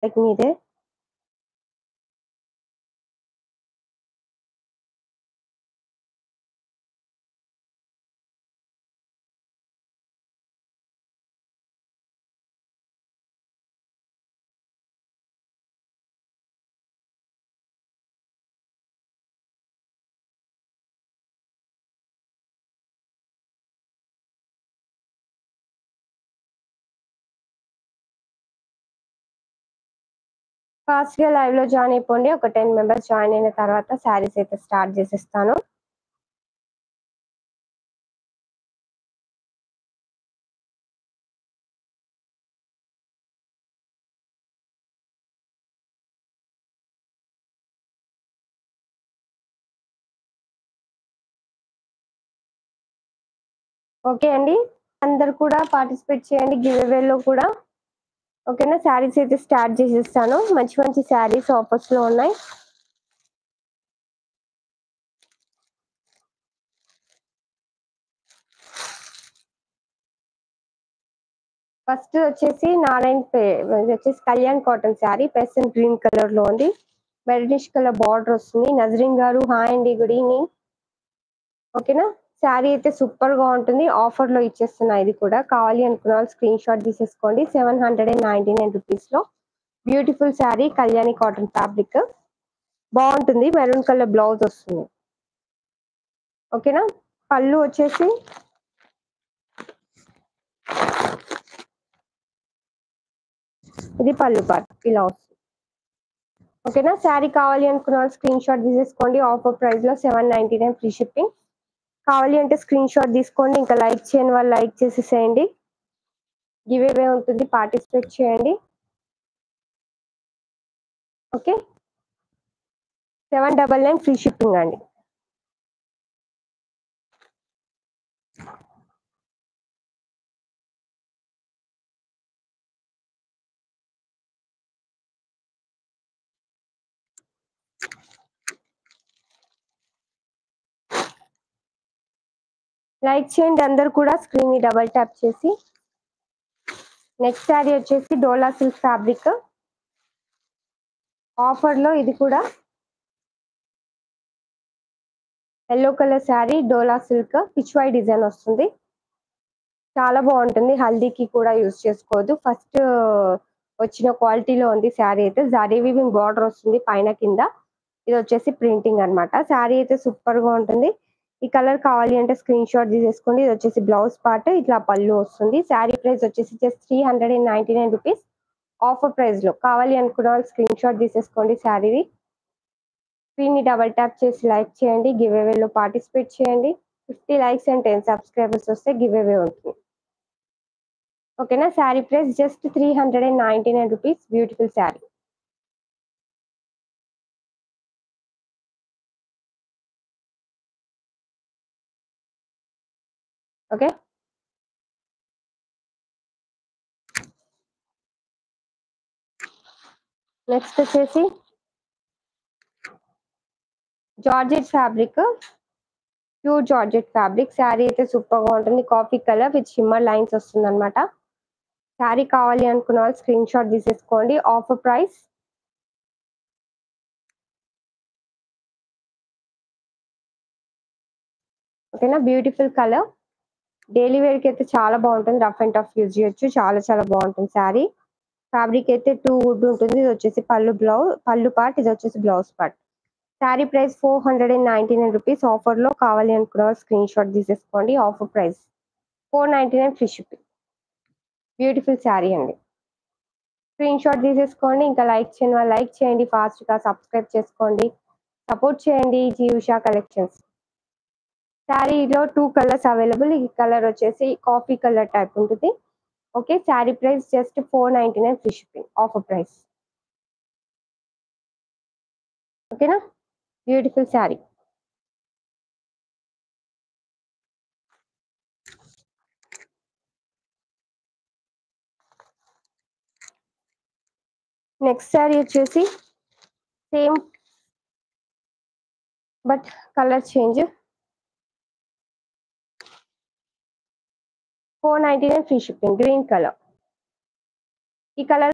Like మీదే. ఫాస్ట్‌గా లైవ్‌లో జాయిన్ అయిపోండి. ఒక 10 మెంబర్స్ జాయిన్ అయిన తర్వాత శారీస్ అయితే స్టార్ట్ చేసేస్తాను. ఓకే అండి. అందరూ కూడా పార్టిసిపేట్ చేయండి గివ్ అవేలో కూడా. ఓకేనా? శారీస్ అయితే స్టార్ట్ చేసేస్తాను. మంచి మంచి శారీస్ ఆఫర్స్‌లో ఉన్నాయి. ఫస్ట్ వచ్చేసి ఇది వచ్చేసి Kalyan cotton sari peasant green కలర్‌లో ఉంది. మెరూనిష్ కలర్ బార్డర్ వస్తుంది. నజరీన్ గారు హాయ్ అండి. Good evening. ఓకేనా? శారీ అయితే సూపర్‌గా ఉంటుంది. ఆఫర్‌లో ఇచ్చేస్తున్నా ఇది కూడా. కావాలి అనుకున్న వాళ్ళు స్క్రీన్ షాట్ తీసేసుకోండి. 799 రూపీస్‌లో beautiful sari Kalyani cotton fabric. బావుంటుంది. మెరూన్ కలర్ బ్లౌజ్ వస్తుంది. ఓకేనా? పళ్ళు వచ్చేసి ఇది పళ్ళు పార్ట్ ఇలా వస్తుంది. ఓకేనా? శారీ కావాలి అనుకున్న వాళ్ళు స్క్రీన్ షాట్ తీసేసుకోండి. ఆఫర్ ప్రైస్‌లో 799 ఫ్రీ షిప్పింగ్. కావాలి అంటే స్క్రీన్ షాట్ తీసుకోండి. ఇంకా లైక్ చేయని వాళ్ళు లైక్ చేసేసేయండి. గివ్ అవే ఉంటుంది. పార్టిసిపేట్ చేయండి. ఓకే. 799 ఫ్రీ షిప్పింగ్ అండి. లైక్ చేయండి అందరూ కూడా స్క్రీన్ ని డబుల్ ట్యాప్ చేసి. నెక్స్ట్ శారీ వచ్చేసి డోలా సిల్క్ ఫ్యాబ్రిక్. ఆఫర్‌లో ఇది కూడా యెల్లో కలర్ శారీ డోలా సిల్క్ పిచ్‌వై డిజైన్ వస్తుంది. చాలా బాగుంటుంది. హల్దీకి కూడా యూజ్ చేసుకోవచ్చు. ఫస్ట్ వచ్చిన క్వాలిటీలో ఉంది శారీ అయితే. జరీ వీవింగ్ బార్డర్ వస్తుంది పైన కింద. ఇది వచ్చేసి ప్రింటింగ్ అన్నమాట. శారీ అయితే సూపర్‌గా ఉంటుంది. ఈ కలర్ కావాలి అంటే స్క్రీన్ షాట్ తీసేసుకోండి. ఇది వచ్చేసి బ్లౌజ్ పార్ట్ ఇట్లా పళ్ళు వస్తుంది. శారీ ప్రైస్ వచ్చేసి జస్ట్ 399 రూపీస్ ఆఫర్ ప్రైస్‌లో. కావాలి అనుకున్న వాళ్ళు స్క్రీన్ షాట్ తీసేసుకోండి శారీది. స్క్రీన్‌ని డబుల్ ట్యాప్ చేసి లైక్ చేయండి. గివ్ అవేలో పార్టిసిపేట్ చేయండి. 50 లైక్స్ అండ్ 10 సబ్స్క్రైబర్స్ వస్తే గివ్ అవే ఉంటుంది. ఓకేనా? Sari price just 399 rupees beautiful sari. Okay. Next వచ్చేసి georgette fabric. Pure georgette fabric. Sari అయితే సూపర్‌గా ఉంటుంది. Coffee colour with shimmer lines వస్తుందన్నమాట. శారీ కావాలి అనుకున్న వాళ్ళు స్క్రీన్ షాట్ తీసేసుకోండి. ఆఫర్ ప్రైస్ ఓకేనా? Beautiful colour. డైలీ వేర్‌కి అయితే చాలా బాగుంటుంది. రఫ్ అండ్ టఫ్ యూజ్ చేయొచ్చు. చాలా చాలా బాగుంటుంది శారీ. ఫ్యాబ్రిక్ అయితే 2 వుడ్ ఉంటుంది. ఇది వచ్చేసి పళ్ళు పార్ట్. ఇది వచ్చేసి blouse part. Sari price 499 rupees ఆఫర్‌లో కావాలి అనుకున్న వాళ్ళు స్క్రీన్ షాట్ తీసేసుకోండి. Offer price 499 free shipping. Beautiful sari అండి. స్క్రీన్ షాట్ తీసేసుకోండి. ఇంకా లైక్ చేయని వాళ్ళు లైక్ చేయండి. ఫాస్ట్‌గా సబ్స్క్రైబ్ చేసుకోండి. సపోర్ట్ చేయండి జీ ఉషా కలెక్షన్స్. శారీలో 2 కలర్స్ అవైలబుల్. ఈ కలర్ వచ్చేసి కాఫీ కలర్ టైప్ ఉంటుంది. Okay. Sari price just 499 free shipping offer price. ఓకేనా? బ్యూటిఫుల్ శారీ. నెక్స్ట్ శారీ వచ్చేసి same but colour change. 499 free shipping green colour. ఈ కలర్